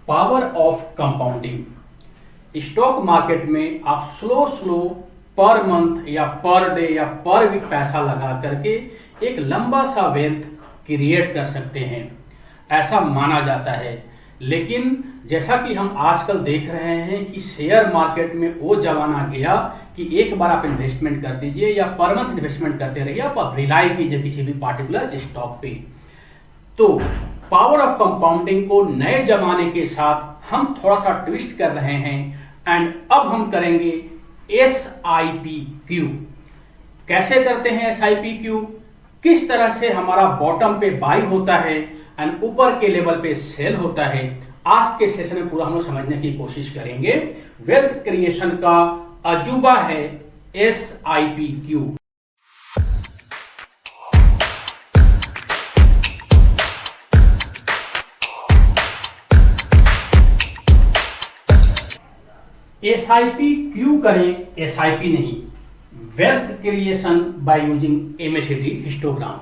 Power of compounding. Stock market में आप slow per month या पर डे या पर वीक पैसा लगा करके एक लंबा सा वेल्थ क्रिएट कर सकते हैं, ऐसा माना जाता है। लेकिन जैसा कि हम आजकल देख रहे हैं कि शेयर मार्केट में वो जमाना गया कि एक बार आप इन्वेस्टमेंट कर दीजिए या पर मंथ इन्वेस्टमेंट करते रहिए, आप रिलाई कीजिए किसी भी पार्टिकुलर स्टॉक पे। तो पावर ऑफ कंपाउंडिंग को नए जमाने के साथ हम थोड़ा सा ट्विस्ट कर रहे हैं एंड अब हम करेंगे SIPQ। कैसे करते हैं SIPQ, किस तरह से हमारा बॉटम पे बाई होता है एंड ऊपर के लेवल पे सेल होता है, आज के सेशन में पूरा हम लोग समझने की कोशिश करेंगे। वेल्थ क्रिएशन का अजूबा है SIPQ। SIPQ करें, SIP नहीं। Wealth creation by using MACD histogram.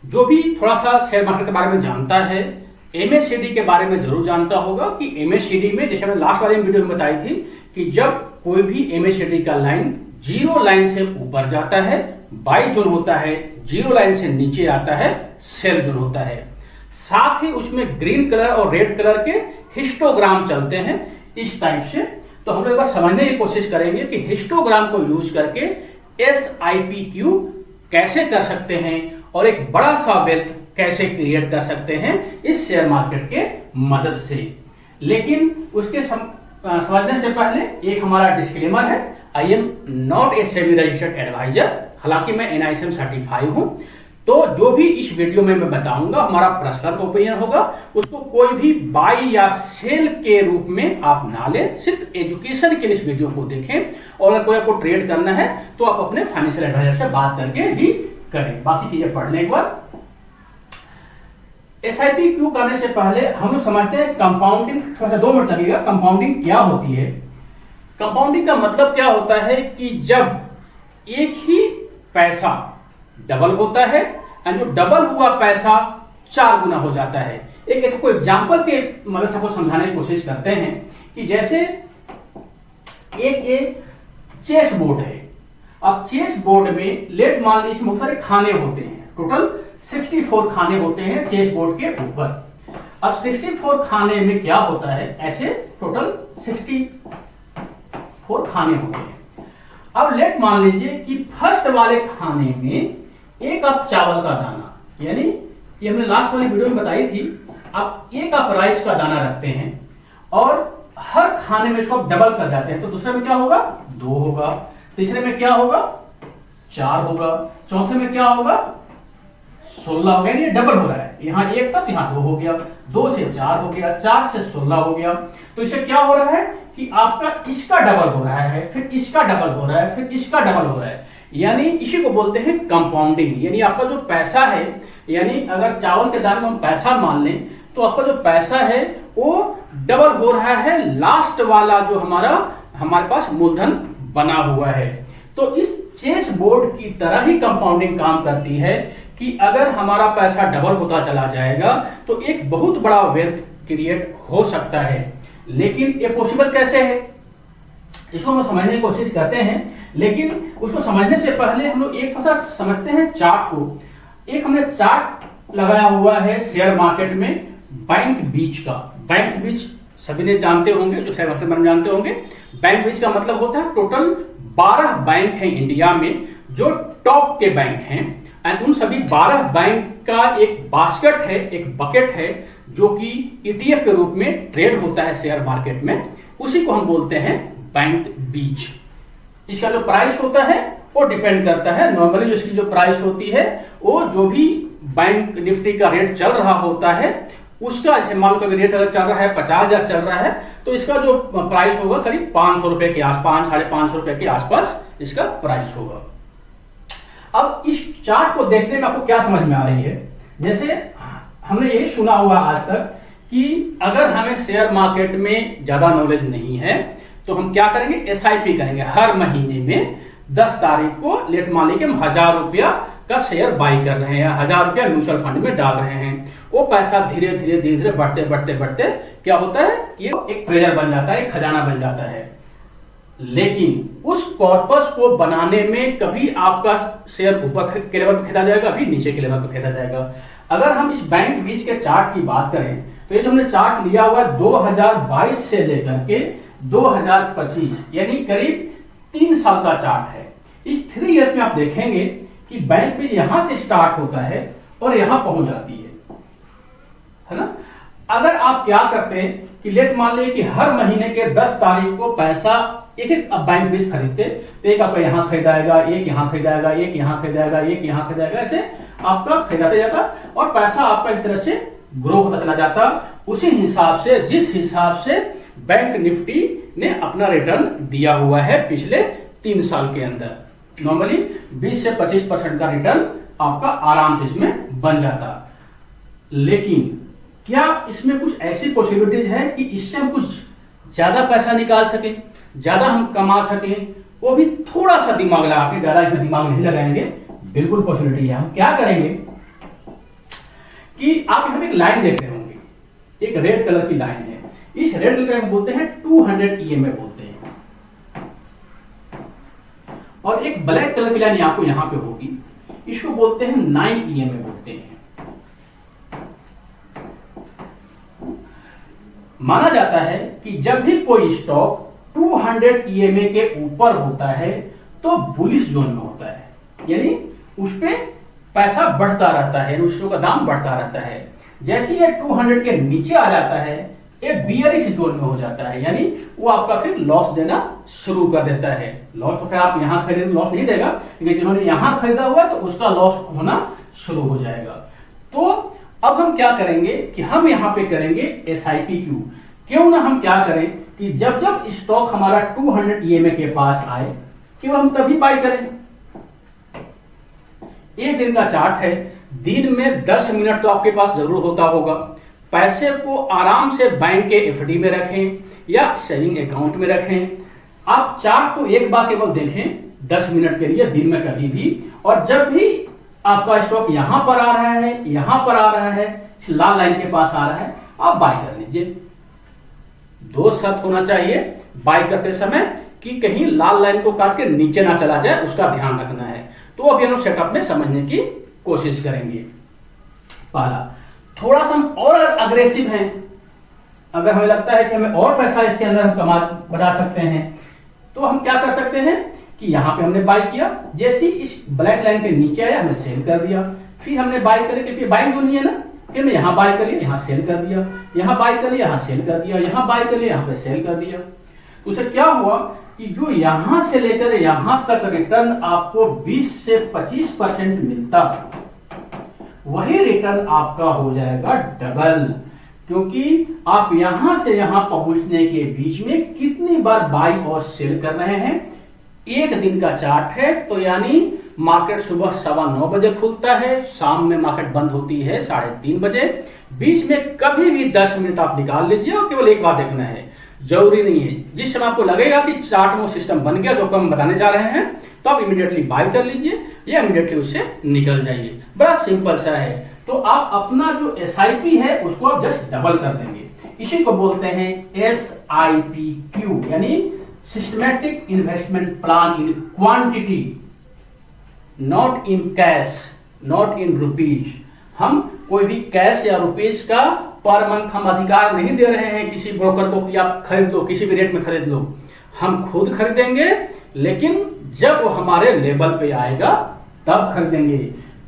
जो भी थोड़ा सा शेयर मार्केट के बारे में जानता है, MACD के बारे में जरूर जानता होगा कि MACD में, जैसे मैंने लास्ट वाले वीडियो में बताई थी कि जब कोई भी MACD का लाइन जीरो लाइन से ऊपर जाता है बाई जोन होता है, जीरो लाइन से नीचे आता है सेल जोन होता है। साथ ही उसमें ग्रीन कलर और रेड कलर के हिस्टोग्राम चलते हैं इस टाइप से। तो हम लोग एक बार समझने की कोशिश करेंगे कि हिस्टोग्राम को यूज करके SIPQ कैसे कर सकते हैं और एक बड़ा सा वेल्थ कैसे क्रिएट कर सकते हैं इस शेयर मार्केट के मदद से। लेकिन उसके समझने से पहले एक हमारा डिस्क्लेमर है, I am not a SEBI registered advisor. हालांकि मैं NISM सर्टिफाइड हूं, तो जो भी इस वीडियो में मैं बताऊंगा हमारा पर्सनल ओपिनियन होगा, उसको कोई भी बाई या सेल के रूप में आप ना लें। सिर्फ एजुकेशन के लिए इस वीडियो को देखें और अगर कोई आपको ट्रेड करना है तो आप अपने फाइनेंशियल एडवाइजर से बात करके ही करें। बाकी चीजें पढ़ने के बाद SIPQ करने से पहले हम लोग समझते हैं कंपाउंडिंग। थोड़ा सा 2 मिनट लगेगा। कंपाउंडिंग क्या होती है? कंपाउंडिंग का मतलब क्या होता है कि जब एक ही पैसा डबल होता है और जो डबल हुआ पैसा 4 गुना हो जाता है। एक कोई एग्जांपल के मदद से आपको समझाने की कोशिश करते हैं कि जैसे एक ये चेस बोर्ड है। अब चेस बोर्ड में लेट मान लीजिए इसमें बहुत सारे खाने होते हैं, टोटल 64 खाने होते हैं चेस बोर्ड के ऊपर। अब 64 खाने में क्या होता है, ऐसे टोटल 64 खाने होते हैं। अब लेट मान लीजिए कि फर्स्ट वाले खाने में एक कप चावल का दाना, यानी ये हमने लास्ट वाली वीडियो में बताई थी, आप एक कप राइस का दाना रखते हैं और हर खाने में इसको आप डबल कर जाते हैं। तो दूसरे में क्या होगा, 2 होगा। तीसरे में क्या होगा, 4 होगा। चौथे में क्या होगा, 16 हो गया। ये डबल हो रहा है, यहाँ 1 था, यहाँ 2 हो गया, 2 से 4 हो गया, 4 से 16 हो गया। तो इससे क्या हो रहा है कि आपका इसका डबल हो रहा है, फिर इसका डबल हो रहा है, फिर इसका डबल हो रहा है। यानी इसी को बोलते हैं कंपाउंडिंग। यानी आपका जो पैसा है, यानी अगर चावल के दाने में हम पैसा मान लें तो आपका जो पैसा है वो डबल हो रहा है लास्ट वाला जो हमारे पास मूलधन बना हुआ है। तो इस चेस बोर्ड की तरह ही कंपाउंडिंग काम करती है कि अगर हमारा पैसा डबल होता चला जाएगा तो एक बहुत बड़ा वेल्थ क्रिएट हो सकता है। लेकिन ये पॉसिबल कैसे है, इसको हम समझने की कोशिश करते हैं। लेकिन उसको समझने से पहले हम लोग एक थोड़ा समझते हैं चार्ट को। एक हमने चार्ट लगाया हुआ है शेयर मार्केट में बैंक बीच का। बैंक बीच सभी ने जानते होंगे, जो शेयर मार्केट में जानते होंगे। बैंक बीच का मतलब होता है टोटल 12 बैंक हैं इंडिया में जो टॉप के बैंक हैं, एंड उन सभी 12 बैंक का एक बास्केट है, एक बकेट है जो कि ETF के रूप में ट्रेड होता है शेयर मार्केट में। उसी को हम बोलते हैं बैंक बीच। इसका जो प्राइस होता है वो डिपेंड करता है, नॉर्मली जो इसकी जो प्राइस होती है वो जो भी बैंक निफ्टी का रेट चल रहा होता है उसका, जैसे मान लो कभी रेट अगर चल रहा है 50,000 चल रहा है तो इसका जो प्राइस होगा करीब 500 रुपए के आसपास, 550 रुपए के आसपास इसका प्राइस होगा। अब इस चार्ट को देखने में आपको क्या समझ में आ रही है, जैसे हमने यही सुना हुआ आज तक कि अगर हमें शेयर मार्केट में ज्यादा नॉलेज नहीं है तो हम क्या करेंगे, SIP करेंगे। हर महीने में 10 तारीख को लेट मान लीजिए हम 1000 रुपया का शेयर बाई कर रहे हैं या 1000 रुपया म्यूचुअल फंड में डाल रहे हैं, वो पैसा धीरे धीरे बढ़ते बढ़ते बढ़ते क्या होता है, ये एक ट्रेजर बन जाता है, एक खजाना बन जाता है। लेकिन उस कॉर्पस को बनाने में कभी आपका शेयर ऊपर के लेवल पर खरीदा जाएगा, कभी नीचे के लेवल पर खरीदा जाएगा। अगर हम इस बैंक बीच के चार्ट की बात करें तो ये जो हमने चार्ट लिया हुआ है 2022 से लेकर के 2025 यानी करीब 3 साल का चार्ट है। इस 3 इयर्स में आप देखेंगे कि बैंक बीच यहां से स्टार्ट होता है और यहां पहुंच जाती है ना। अगर आप क्या करते हैं कि लेट मान लीजिए कि हर महीने के 10 तारीख को पैसा एक एक बैंक बीज खरीदते, तो एक आपका यहां खरीदाएगा, एक यहां खरीदाएगा, एक यहां खरीदाएगा, एक यहां खरीदाएगा, ऐसे आपका खरीदाते जाता और पैसा आपका इस तरह से ग्रो होता चला जाता। उसी हिसाब से जिस हिसाब से बैंक निफ्टी ने अपना रिटर्न दिया हुआ है पिछले 3 साल के अंदर, नॉर्मली 20 से 25% का रिटर्न आपका आराम से इसमें बन जाता। लेकिन क्या इसमें कुछ ऐसी पॉसिबिलिटीज है कि इससे हम कुछ ज्यादा पैसा निकाल सके, ज्यादा हम कमा सके, वो भी थोड़ा सा दिमाग लगा के, ज्यादा इसमें दिमाग नहीं लगाएंगे, बिल्कुल पॉसिबिलिटी है। हम क्या करेंगे कि आप यहां एक लाइन देख रहे होंगे, एक रेड कलर की लाइन है, इस रेड कलर को बोलते हैं 200 EMA बोलते हैं, और एक ब्लैक कलर की लाइन आपको यहां पे होगी, इसको बोलते हैं 9 EMA बोलते हैं। माना जाता है कि जब भी कोई स्टॉक 200 EMA के ऊपर होता है तो बुलिश जोन में होता है, यानी उस पे पैसा बढ़ता रहता है, उस स्टॉक का दाम बढ़ता रहता है। जैसे ये 200 के नीचे आ जाता है, ये बियरिश जोन में हो जाता है, यानी वो आपका फिर लॉस देना शुरू कर देता है। लॉस तो फिर आप यहां खरीदे लॉस नहीं देगा, लेकिन जिन्होंने यहां खरीदा हुआ है तो उसका लॉस होना शुरू हो जाएगा। तो अब हम क्या करेंगे कि हम यहां पे करेंगे SIP क्यों ना हम क्या करें कि जब जब स्टॉक हमारा 200 EMA के पास आए केवल हम तभी बाई करें। एक दिन का चार्ट है, दिन में 10 मिनट तो आपके पास जरूर होता होगा। पैसे को आराम से बैंक के FD में रखें या सेविंग अकाउंट में रखें। आप चार्ट को एक बार केवल देखें 10 मिनट के लिए दिन में कभी भी, और जब भी आपका स्टॉक यहां पर आ रहा है, यहां पर आ रहा है, लाल लाइन के पास आ रहा है, आप बाय कर लीजिए। 2 शर्त होना चाहिए बाय करते समय कि कहीं लाल लाइन को काट के नीचे ना चला जाए, उसका ध्यान रखना है। तो अभी हम सेटअप में समझने की कोशिश करेंगे। पहला, थोड़ा सा हम और अग्रेसिव हैं, अगर हमें लगता है कि हमें और पैसा इसके अंदर हम बचा सकते हैं, तो हम क्या कर सकते हैं कि यहां पे हमने बाय किया, जैसे इस ब्लैक लाइन के नीचे आया हमने सेल कर दिया, फिर हमने बाय कर, क्योंकि बाइंग होनी है ना, फिर हमने यहां बाय कर लिया, यहां सेल कर दिया, यहां बाय कर लिया, यहां सेल कर दिया, यहां बाय कर लिया, यहां पे सेल कर दिया। तो उससे क्या हुआ कि जो यहां से लेकर यहां तक रिटर्न आपको 20 से 25% मिलता, वही रिटर्न आपका हो जाएगा डबल, क्योंकि आप यहां से यहां पहुंचने के बीच में कितनी बार बाय और सेल कर रहे हैं। एक दिन का चार्ट है, तो यानी मार्केट सुबह 9:15 बजे खुलता है, शाम में मार्केट बंद होती है 3:30 बजे। बीच में कभी भी 10 मिनट आप निकाल लीजिए और केवल एक बार देखना है, जरूरी नहीं है। जिस समय आपको लगेगा कि चार्ट में सिस्टम बन गया जो हम बताने जा रहे हैं, तो आप इमीडिएटली बाय कर लीजिए या इमीडिएटली उससे निकल जाइए। बड़ा सिंपल सा है। तो आप अपना जो SIP है उसको आप जस्ट डबल कर देंगे। इसी को बोलते हैं SIPQ, यानी systematic investment plan in quantity, not in cash, not in rupees. हम कोई भी कैश या रुपीज का पर मंथ हम अधिकार नहीं दे रहे हैं किसी ब्रोकर को कि आप खरीद लो, किसी भी रेट में खरीद लो। हम खुद खरीदेंगे, लेकिन जब वो हमारे लेवल पे आएगा तब खरीदेंगे।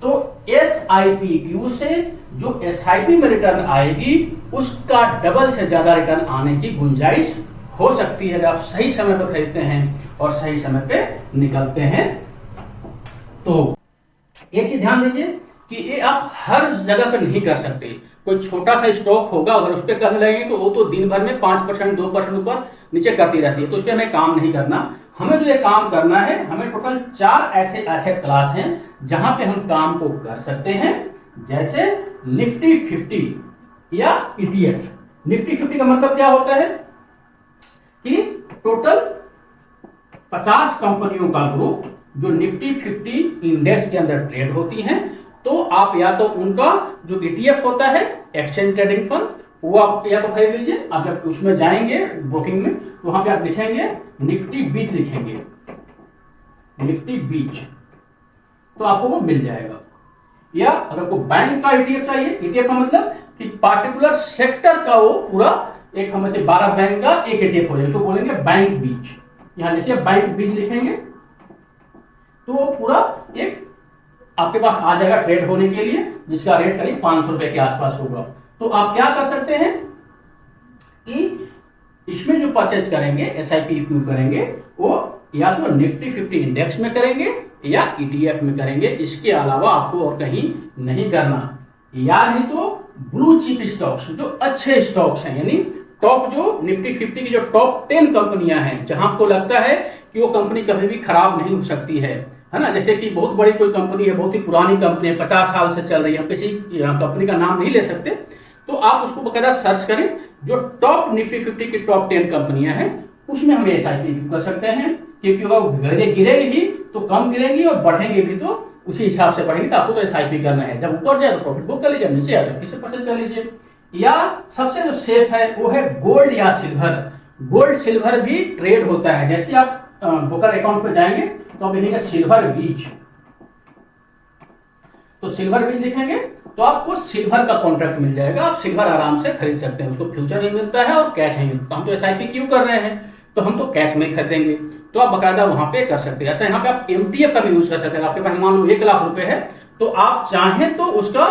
तो SIPQ से जो SIP में रिटर्न आएगी उसका डबल से ज्यादा रिटर्न आने की गुंजाइश हो सकती है अगर आप सही समय पर खरीदते हैं और सही समय पे निकलते हैं। तो एक ही ध्यान दीजिए कि ये आप हर जगह पे नहीं कर सकते। कोई छोटा सा स्टॉक होगा, अगर उस पर करने लगेंगे तो वो तो दिन भर में 5% 2% ऊपर नीचे करती रहती है, तो उस पर हमें काम नहीं करना। हमें जो ये काम करना है, हमें टोटल 4 ऐसे एसेट क्लास हैं जहां पे हम काम को कर सकते हैं, जैसे निफ्टी 50 या ETF। निफ्टी 50 का मतलब क्या होता है कि टोटल 50 कंपनियों का ग्रुप जो निफ्टी 50 इंडेक्स के अंदर ट्रेड होती हैं, तो आप या तो उनका जो ETF होता है एक्सचेंज ट्रेडिंग फंड, वो आप या तो खरीद लीजिए। आप जब उसमें जाएंगे ब्रोकिंग में तो वहां पे आप लिखेंगे निफ्टी बीच, लिखेंगे निफ्टी बीच, तो आपको वो मिल जाएगा। या अगर को बैंक का ETF चाहिए, ETF का मतलब कि पार्टिकुलर सेक्टर का वो पूरा एक हम से 12 बैंक का एक ETF हो जाए, उसको बोलेंगे बैंक बीच। यहां देखिए बैंक बीच लिखेंगे तो वो पूरा एक आपके पास आ जाएगा ट्रेड होने के लिए, जिसका रेट करीब 500 रुपए के आसपास होगा। तो आप क्या कर सकते हैं कि इसमें जो परचेज करेंगे SIP क्यों करेंगे, वो या तो निफ्टी 50 इंडेक्स में करेंगे या ETF में करेंगे, इसके अलावा आपको और कहीं नहीं करना। या नहीं तो ब्लू चिप स्टॉक्स, जो अच्छे स्टॉक्स हैं, यानी टॉप जो निफ्टी 50 की जो टॉप 10 कंपनियां हैं, जहां आपको लगता है कि वो कंपनी कभी भी खराब नहीं हो सकती है ना। जैसे कि बहुत बड़ी कोई कंपनी है, बहुत ही पुरानी कंपनी है, 50 साल से चल रही है, हम किसी कंपनी का नाम नहीं ले सकते, तो आप उसको बकायदा सर्च करें, जो टॉप निफ्टी 50 की टॉप 10 कंपनियां हैं उसमें हम SIP कर सकते हैं, क्योंकि अगर गिरेगी भी तो कम गिरेंगी और बढ़ेंगे भी तो उसी हिसाब से बढ़ेंगी। तो आपको तो SIP करना है, जब ऊपर जाए तो प्रॉफिट बुक कर लीजिए, नीचे आए तो किसी परचेज कर लीजिए। या सबसे जो सेफ है वो है गोल्ड या सिल्वर। गोल्ड सिल्वर भी ट्रेड होता है। जैसे आप ब्रोकर अकाउंट पे जाएंगे तो आप लिखेंगे सिल्वर बीच, तो सिल्वर बीच लिखेंगे तो आपको सिल्वर का कॉन्ट्रैक्ट मिल जाएगा, आप सिल्वर आराम से खरीद सकते हैं। उसको फ्यूचर नहीं मिलता है और कैश नहीं मिलता। हम तो SIP क्यों कर रहे हैं, तो हम तो कैश में खरीदेंगे, तो आप बकायदा वहां पे कर सकते हैं। अच्छा, यहाँ पे आप MTF का भी यूज कर सकते हैं। आपके पास मान लो 1 लाख रुपए है, तो आप चाहें तो उसका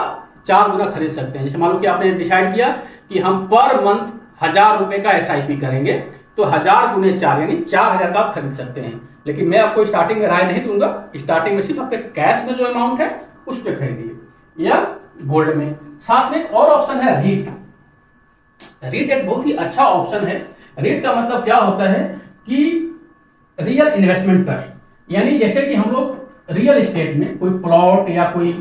4 गुना खरीद सकते हैं। जैसे मान लो कि आपने डिसाइड किया कि हम पर मंथ 1000 रुपए का SIP करेंगे, तो 1000 गुने 4 यानी 4000 का आप खरीद सकते हैं। लेकिन मैं आपको स्टार्टिंग में राय नहीं दूंगा, स्टार्टिंग में सिर्फ आपके कैश में जो अमाउंट है उस पर खरीदिए या गोल्ड में। साथ में और ऑप्शन है रीट। रीट एक बहुत ही अच्छा ऑप्शन है। रीट का मतलब क्या होता है कि रियल इन्वेस्टमेंट ट्रस्ट, यानी जैसे कि हम लोग रियल एस्टेट में कोई प्लॉट या कोई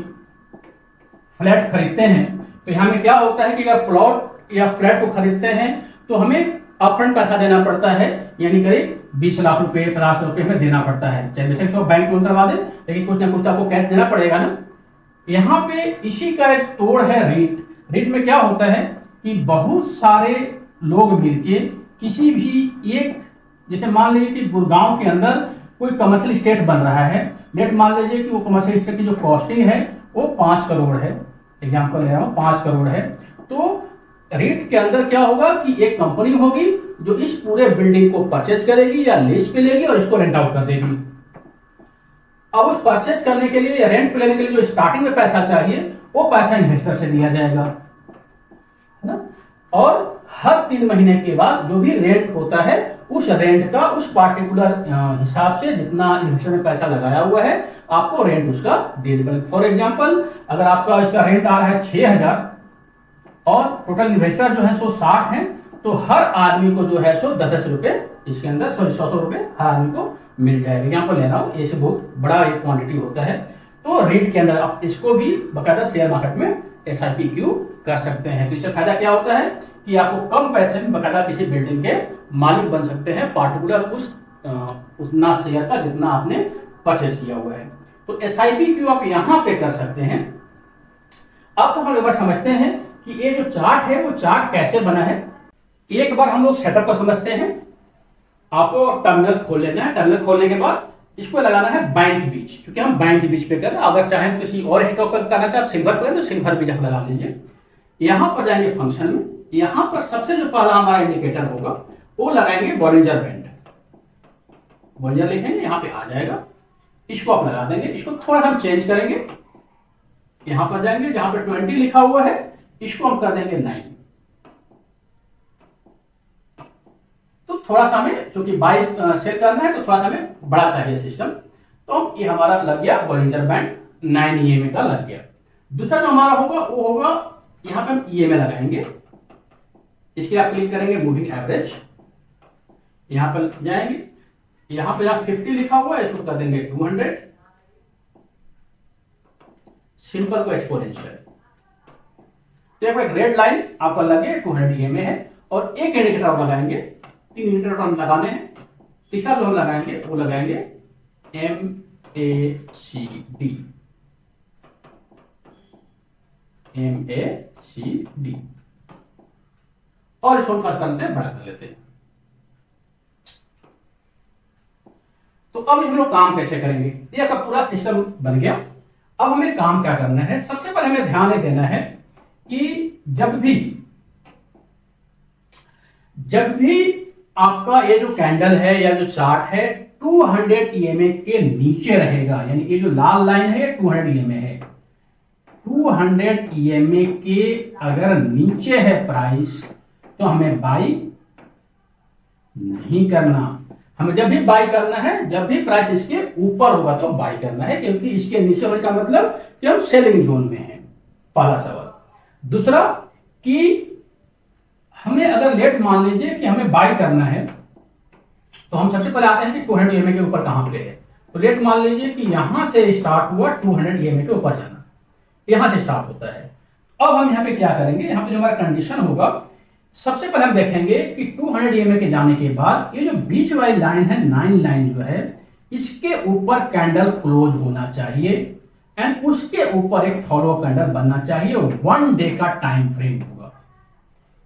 फ्लैट खरीदते हैं, तो यहाँ में क्या होता है कि अगर प्लॉट या फ्लैट को खरीदते हैं तो हमें अपफ्रंट पैसा देना पड़ता है, यानी करीब 20 लाख रुपए 50 लाख रुपए में देना पड़ता है। चाहे बेशक सो बैंक लोन करवा दे, लेकिन कुछ ना कुछ तो आपको कैश देना पड़ेगा ना। यहाँ पे इसी का एक तोड़ है रीट। रीट में क्या होता है कि बहुत सारे लोग मिलके किसी भी एक, जैसे मान लीजिए कि गुड़गांव के अंदर कोई कमर्शियल स्टेट बन रहा है, लेट मान लीजिए कि वो कमर्शियल स्टेट की जो कॉस्टिंग है वो 5 करोड़ है, एग्जाम्पल ले रहा हूं 5 करोड़ है। तो रीट के अंदर क्या होगा कि एक कंपनी होगी जो इस पूरे बिल्डिंग को परचेज करेगी या लीज पे लेगी और इसको रेंट आउट कर देगी। अब उस परचेज करने के लिए या रेंट पे लेने के लिए जो स्टार्टिंग में पैसा चाहिए वो पैसा इन्वेस्टर से दिया जाएगा, है ना। और हर 3 महीने के बाद जो भी रेंट होता है उस रेंट का उस पार्टिकुलर हिसाब से जितना इन्वेस्टर ने पैसा लगाया हुआ है आपको रेंट उसका दे देगा। फॉर एग्जांपल, अगर आपका इसका रेंट आ रहा है 6000 और टोटल इन्वेस्टर जो है 60 है, तो हर आदमी को जो है 10-10 रुपए इसके अंदर 100 रुपए हर आदमी को मिल जाएगा। यहाँ पर ले रहा हूँ, ये से बहुत बड़ा एक क्वांटिटी होता है। तो रीट के अंदर आप इसको भी बाकायदा शेयर मार्केट में SIP क्यों कर सकते हैं। तो इससे फायदा क्या होता है कि आपको कम पैसे में बाकायदा किसी बिल्डिंग के मालिक बन सकते हैं, पार्टिकुलर उस उतना शेयर का जितना आपने परचेज किया हुआ है। तो SIP क्यों आप यहाँ पे कर सकते हैं। अब तो हम एक बार समझते हैं कि ये जो चार्ट है वो चार्ट कैसे बना है। एक बार हम लोग सेटअप को समझते हैं। आपको टर्मिनल खोल लेना है। टर्मिनल खोलने के बाद इसको लगाना है बैंक बीच, क्योंकि हम बैंक बीच पे कर रहे हैं। अगर चाहें तो किसी और स्टॉक पर करना चाहे सिल्वर पर तो सिल्वर बीच आप लगा लीजिए। यहां पर जाएंगे फंक्शन में, यहां पर सबसे जो पहला हमारा इंडिकेटर होगा वो लगाएंगे बॉलिंजर बैंड। बॉलिंजर लिखेंगे, यहाँ पे आ जाएगा, इसको आप लगा देंगे। इसको थोड़ा हम चेंज करेंगे, यहां पर जाएंगे जहां पर 20 लिखा हुआ है इसको हम कर देंगे 9। तो थोड़ा सा हमें चूंकि बाई सेट करना है तो थोड़ा सा हमें बड़ा चाहिए सिस्टम, तो ये हमारा लग गया बॉलिंजर बैंड 9 EMA का लग गया। दूसरा जो हमारा होगा वो होगा यहां पे हम EMA लगाएंगे। इसके आप क्लिक करेंगे मूविंग एवरेज, यहां पर जाएंगे, यहां पे 50 लिखा हुआ है इसको कर देंगे 200। सिंपल को एक्सपोनेंशियल। तो एक रेड लाइन आपका लगे 200 EMA है और एक इंडिकेटर लगाएंगे। 3 इंडिकेटर हम लगाने हैं। तीसरा जो हम लगाएंगे वो लगाएंगे MACD, MACD, और इसको करते बड़ा कर लेते हैं। तो अब हम लोग काम कैसे करेंगे, ये आपका पूरा सिस्टम बन गया। अब हमें काम क्या करना है, सबसे पहले हमें ध्यान ये देना है कि जब भी आपका ये जो कैंडल है या जो चार्ट है 200 EMA के नीचे रहेगा, यानी ये जो लाल लाइन है ये 200 EMA है, 200 EMA के अगर नीचे है प्राइस तो हमें बाई नहीं करना। हमें जब भी बाई करना है, जब भी प्राइस इसके ऊपर होगा तो बाई करना है, क्योंकि इसके नीचे होने का मतलब कि हम सेलिंग जोन में हैं, पहला सवाल। दूसरा कि हमें अगर लेट मान लीजिए कि हमें बाई करना है तो हम सबसे पहले आते हैं कि 200 EMA के ऊपर कहां पे है। तो लेट मान लीजिए कि यहां से स्टार्ट हुआ 200 EMA के ऊपर जाना, यहां से स्टार्ट होता है। अब हम यहां पे क्या करेंगे, यहां पे जो हमारा कंडीशन होगा, सबसे पहले हम देखेंगे कि 200 EMA के जाने के बाद ये जो बीच वाली लाइन है 9 लाइन जो है, इसके ऊपर कैंडल क्लोज होना चाहिए एंड उसके ऊपर एक फॉलो कैंडल बनना चाहिए। 1 डे का टाइम फ्रेम होगा,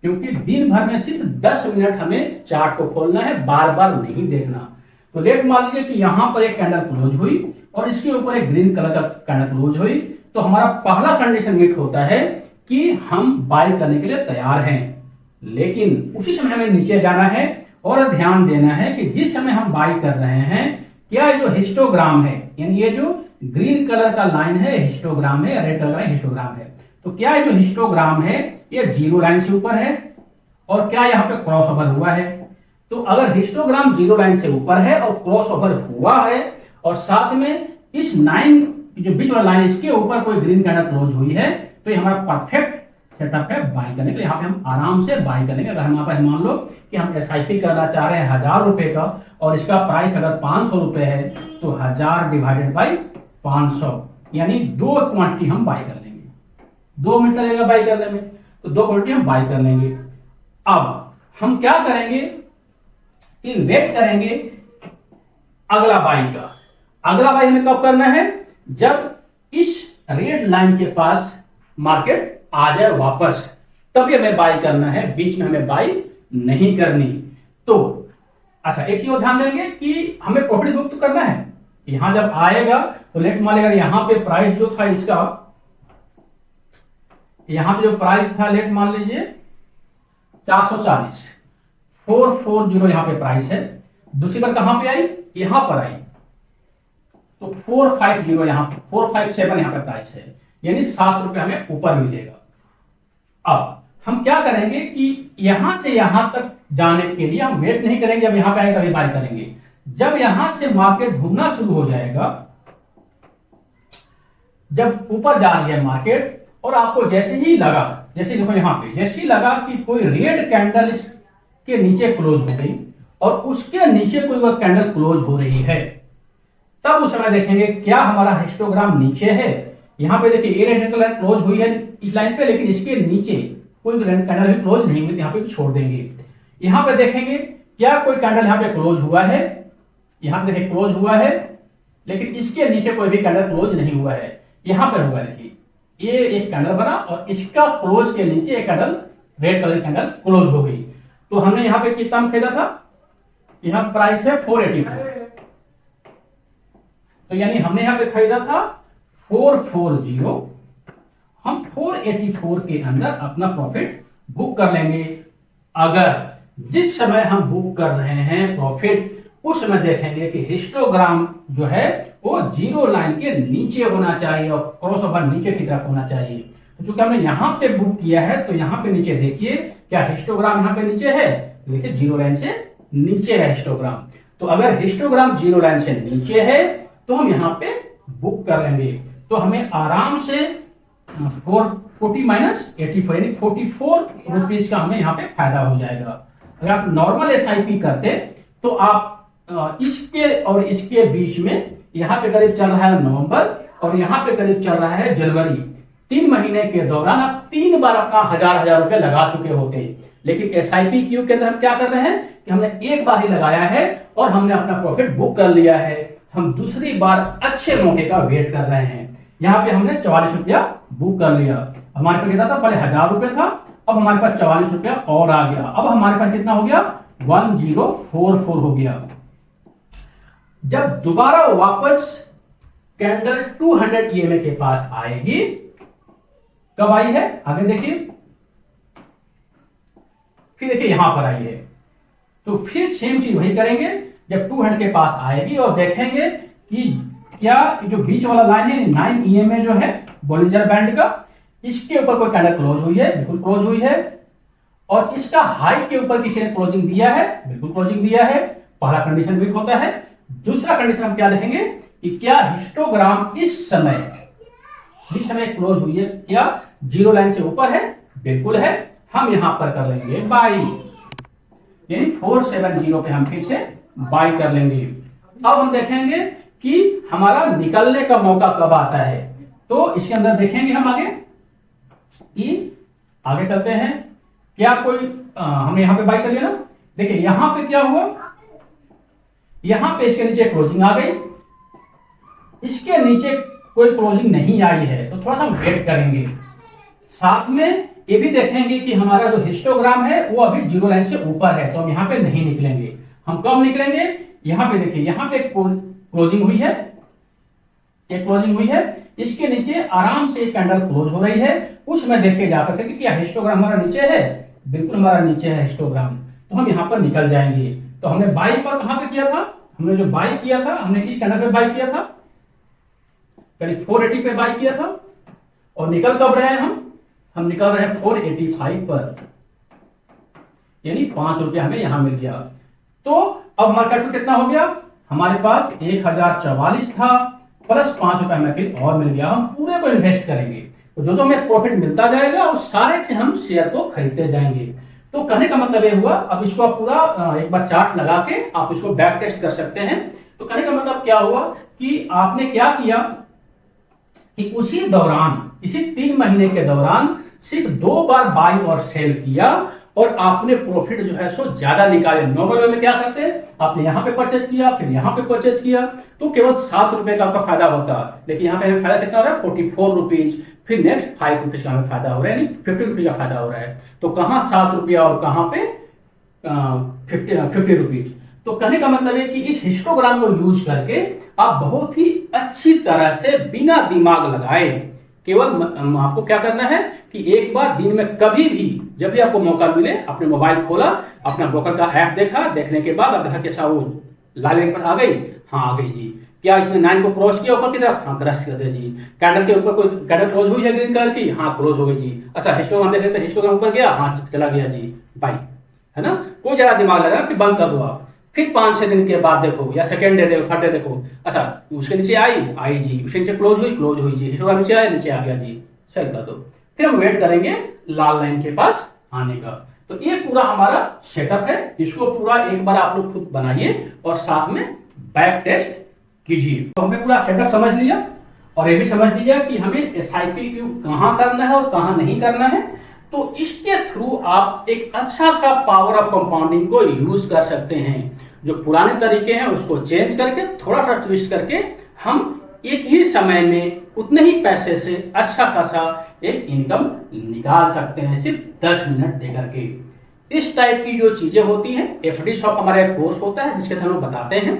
क्योंकि दिन भर में सिर्फ 10 मिनट हमें चार्ट को खोलना है, बार बार नहीं देखना। तो लेट मान लीजिए कि यहां पर एक कैंडल क्लोज हुई और इसके ऊपर एक ग्रीन कलर का कैंडल क्लोज हुई, तो हमारा पहला कंडीशन मीट होता है कि हम बाय करने के लिए तैयार हैं। लेकिन उसी समय हमें नीचे जाना है और ध्यान देना है कि जिस समय हम बाय कर रहे हैं, क्या जो हिस्टोग्राम है, यानी ये जो ग्रीन कलर का लाइन है हिस्टोग्राम है, रेड कलर का हिस्टोग्राम है, तो क्या जो हिस्टोग्राम है ये जीरो लाइन से ऊपर है और क्या यहाँ पे क्रॉस ओवर हुआ है। तो अगर हिस्टोग्राम जीरो लाइन से ऊपर है और क्रॉस ओवर हुआ है और साथ में इस 9 जो बीच वाला लाइन इसके ऊपर कोई ग्रीन कैंडल क्लोज हुई है, तो ये हमारा परफेक्ट सेटअप है बाय करने के लिए। यहाँ पे हम आराम से बाय करेंगे। अगर हमारे पास मान लो कि हम SIP करना चाह रहे हैं 1000 रुपए का और इसका प्राइस अगर 500 रुपए है, तो 1000 डिवाइडेड बाई 500, यानी 2 क्वांटिटी हम बाय कर लेंगे। 2 मिनट लगेगा बाय करने में, तो 2 क्वांटिटी हम बाय कर लेंगे। अब हम क्या करेंगे कि वेट करेंगे अगला बाय का। अगला बाय हमें कब करना है, जब इस रेड लाइन के पास मार्केट आ जाए वापस, तभी हमें बाय करना है, बीच में हमें बाय नहीं करनी। तो अच्छा, एक चीज और ध्यान देंगे कि हमें प्रॉफिट बुक तो करना है। यहां जब आएगा तो लेट मान लेगा यहां पे प्राइस जो था इसका, यहां पे जो प्राइस था लेट मान लीजिए 440, 440 यहां पे प्राइस है। दूसरी बार कहां पे आई, यहां पर आई, तो 450 यहां 457 यहां पे प्राइस है, यानी 7 रुपए हमें ऊपर मिलेगा। अब हम क्या करेंगे कि यहां से यहां तक जाने के लिए हम वेट नहीं करेंगे, जब यहां पे आएगा तभी बाय करेंगे। जब यहां से मार्केट घूमना शुरू हो जाएगा, जब ऊपर जा रही है मार्केट और आपको जैसे ही लगा, जैसे देखो यहां पे जैसे ही लगा कि कोई रेड कैंडल इसके नीचे क्लोज हो गई और उसके नीचे कोई और कैंडल क्लोज हो रही है, तब उस समय देखेंगे क्या हमारा हिस्टोग्राम नीचे है। यहां पे देखिए ये रेड कलर क्लोज हुई है इस लाइन पे, लेकिन इसके नीचे कोई कैंडल भी क्लोज नहीं हुई, यहाँ पे भी छोड़ देंगे। यहां पे देखेंगे क्या कोई कैंडल यहाँ पे क्लोज हुआ है, यहां पे देखिए क्लोज हुआ है, लेकिन इसके नीचे कोई भी कैंडल क्लोज नहीं हुआ है। यहां पर हुआ, देखिए ये एक कैंडल बना और इसका क्लोज के नीचे एक candle red colour candle close हो गई। तो हमने यहाँ पे कितना खरीदा था, यहाँ प्राइस है 484, तो यानी हमने यहां पे खरीदा था 440, हम 484 के अंदर अपना प्रॉफिट बुक कर लेंगे। अगर जिस समय हम बुक कर रहे हैं प्रॉफिट, उस समय देखेंगे कि हिस्टोग्राम जो है वो जीरो लाइन के नीचे होना चाहिए और क्रॉस ओवर नीचे की तरफ होना चाहिए। तो चूंकि हमने यहां पे बुक किया है, तो यहां पे नीचे देखिए क्या हिस्टोग्राम यहां पे नीचे है, देखिए जीरो लाइन से नीचे है हिस्टोग्राम। तो अगर हिस्टोग्राम जीरो लाइन से नीचे है तो हम यहाँ पे बुक कर लेंगे। तो हमें आराम से 440 माइनस 84 यानी 44 रुपीज का हमें यहाँ पे फायदा हो जाएगा। अगर आप नॉर्मल SIP करते तो आप इसके और इसके बीच में यहाँ पे करीब चल रहा है नवंबर और यहाँ पे करीब चल रहा है जनवरी, 3 महीने के दौरान आप 3 बार अपना 1000 रुपए लगा चुके होते। लेकिन SIP क्यू के अंदर हम क्या कर रहे हैं कि हमने एक बार ही लगाया है और हमने अपना प्रॉफिट बुक कर लिया है। हम दूसरी बार अच्छे मौके का वेट कर रहे हैं। यहाँ पे हमने 44 रुपया बुक कर लिया। हमारे पास कितना था, पहले 1000 रुपये था, अब हमारे पास 44 रुपया और आ गया। अब हमारे पास कितना हो गया, 1044 हो गया। जब दोबारा वापस कैंडल 200 EMA के पास आएगी, कब आई है आगे देखिए, फिर देखिए यहां पर आई है, तो फिर सेम चीज वही करेंगे। जब 200 के पास आएगी और देखेंगे कि क्या जो बीच वाला लाइन है 9 EMA जो है बोलिंजर बैंड का, इसके ऊपर कोई कैंडल क्लोज हुई है, बिल्कुल क्लोज हुई है। और इसका हाई के ऊपर किसी ने क्लोजिंग दिया है, बिल्कुल क्लोजिंग दिया है। पहला कंडीशन मीट होता है। दूसरा कंडीशन हम क्या देखेंगे कि क्या हिस्टोग्राम इस समय क्लोज हुई है, क्या जीरो लाइन से ऊपर है, बिल्कुल है। हम यहां पर कर लेंगे बाई, यानी 470 पे हम फिर से बाई कर लेंगे। अब हम देखेंगे कि हमारा निकलने का मौका कब आता है, तो इसके अंदर देखेंगे हम आगे चलते हैं। क्या कोई हमने यहां पे बाई कर लिया ना, देखिए यहां पे क्या हुआ, यहां पे इसके नीचे क्लोजिंग आ गई, इसके नीचे कोई क्लोजिंग नहीं आई है, तो थोड़ा सा वेट करेंगे। साथ में ये भी देखेंगे कि हमारा जो हिस्टोग्राम है वो अभी जीरो लाइन से ऊपर है, तो हम यहाँ पे नहीं निकलेंगे। हम कब निकलेंगे, यहाँ पे देखिए, यहाँ पे क्लोजिंग हुई है, एक क्लोजिंग हुई है, इसके नीचे आराम से एक कैंडल क्लोज हो रही है, उसमें देखे जाकर के क्या हिस्टोग्राम हमारा नीचे है, बिल्कुल हमारा नीचे है हिस्टोग्राम, तो हम यहाँ पर निकल जाएंगे। तो हमने बाई पर कहां पे किया था, हमने जो बाई किया था, हमने इस कैंडल पे बाई किया था, करीब 480 पे बाई किया था। और निकल कब रहे हैं हम निकल रहे हैं 485 पर, यानी 5 रुपया हमें यहां मिल गया। तो अब हमारा कैपिटल कितना हो गया, हमारे पास 1044 था, प्लस 5 रुपया हमें फिर और मिल गया। हम पूरे को इन्वेस्ट करेंगे, तो जो हमें प्रॉफिट मिलता जाएगा उस सारे से हम शेयर को खरीदते जाएंगे। तो कहने का मतलब ये हुआ, अब इसको आप पूरा एक बार चार्ट लगा के आप इसको बैक टेस्ट कर सकते हैं। तो कहने का मतलब क्या हुआ कि आपने क्या किया कि उसी दौरान, इसी 3 महीने के दौरान सिर्फ 2 बार बाई और सेल किया और आपने प्रॉफिट जो है सो ज्यादा निकाले। नॉर्मल वे में क्या करते हैं, आपने यहाँ पे परचेज किया, फिर यहाँ पे परचेज किया, तो केवल 7 रुपए का आपका फायदा होता है। लेकिन यहाँ पे हमें फायदा कितना हो रहा है, 44 रुपीज, फिर नेक्स्ट 5 रुपीज का हमें फायदा हो रहा है, यानी 50 रुपीज का फायदा हो रहा है। तो कहाँ 7 रुपया और कहाँ पे 50 रुपीज। तो कहने का मतलब है कि इस हिस्टोग्राम को यूज करके आप बहुत ही अच्छी तरह से बिना दिमाग लगाए, केवल आपको क्या करना है कि एक बार दिन में कभी भी जब भी आपको मौका मिले, अपने मोबाइल खोला, अपना ब्रोकर का ऐप देखा, देखने के बाद अब देखा कि वो लाल पर आ गई, हाँ आ गई जी। क्या इसने 9 को क्रॉस किया ऊपर की तरफ, हाँ क्रॉस कर दिया जी। कैंडल के ऊपर कोई कैंडल क्लोज हुई है ग्रीन कलर की, हाँ क्लोज हो गई जी। अच्छा हिस्टोग्राम देख लेते, हिस्टोग्राम ऊपर गया, हाँ चला गया जी, बाई, है ना। कोई ज्यादा दिमाग लगा कि बंद कर दो आप, फिर 5-6 दिन के बाद देखो, या सेकेंड डे देखो, थर्ड डे देखो, अच्छा उसके नीचे आई जी, उसके नीचे क्लोज हुई जी, हिस्टोग्राम नीचे आया, नीचे आ गया जी, सेल कर दो। फिर हम वेट करेंगे लाल लाइन के पास आने का। तो ये पूरा हमारा सेटअप है, इसको पूरा एक बार आप लोग खुद बनाइए और साथ में बैक टेस्ट कीजिए। तो हमने पूरा सेटअप समझ लिया और ये भी समझ लिया कि हमें एसआईपी कहां करना है और कहां नहीं करना है। तो इसके थ्रू आप एक अच्छा सा पावर ऑफ कंपाउंडिंग को यूज कर सकते हैं। जो पुराने तरीके हैं उसको चेंज करके, थोड़ा सा ट्विस्ट करके, हम एक ही समय में उतने ही पैसे से अच्छा खासा एक इनकम निकाल सकते हैं, सिर्फ 10 मिनट देकर के। इस टाइप की जो चीजें होती हैं, एफडी शॉप हमारा एक कोर्स होता है जिसके हम लोग बताते हैं,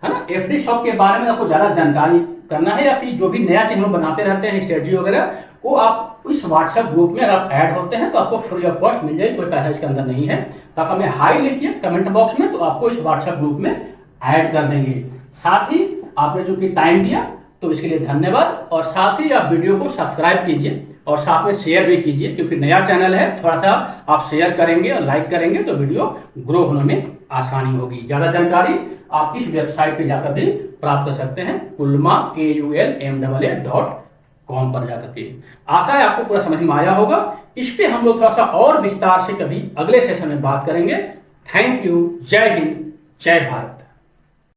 है ना। एफडी शॉप के बारे में आपको ज्यादा जानकारी करना है या फिर जो भी नया चीज हम लोग बनाते रहते हैं स्ट्रेटजी वगैरह, वो आप इस व्हाट्सएप ग्रुप में अगर ऐड होते हैं तो आपको फ्री ऑफ कॉस्ट मिल जाएगी, कोई पैसा इसके अंदर नहीं है। तो आप हमें हाई लिखिए कमेंट बॉक्स में, तो आपको इस व्हाट्सएप ग्रुप में ऐड कर देंगे। साथ ही आपने जो कि टाइम दिया तो इसके लिए धन्यवाद। और साथ ही आप वीडियो को सब्सक्राइब कीजिए और साथ में शेयर भी कीजिए, क्योंकि नया चैनल है, थोड़ा सा आप शेयर करेंगे और लाइक करेंगे तो वीडियो ग्रो होने में आसानी होगी। ज्यादा जानकारी आप इस वेबसाइट पे जाकर भी प्राप्त कर सकते हैं, kulma.com पर जाकर के। आशा है आपको पूरा समझ में आया होगा। इस पे हम लोग थोड़ा सा और विस्तार से कभी अगले सेशन में बात करेंगे। Thank you. जय हिंद, जय भारत।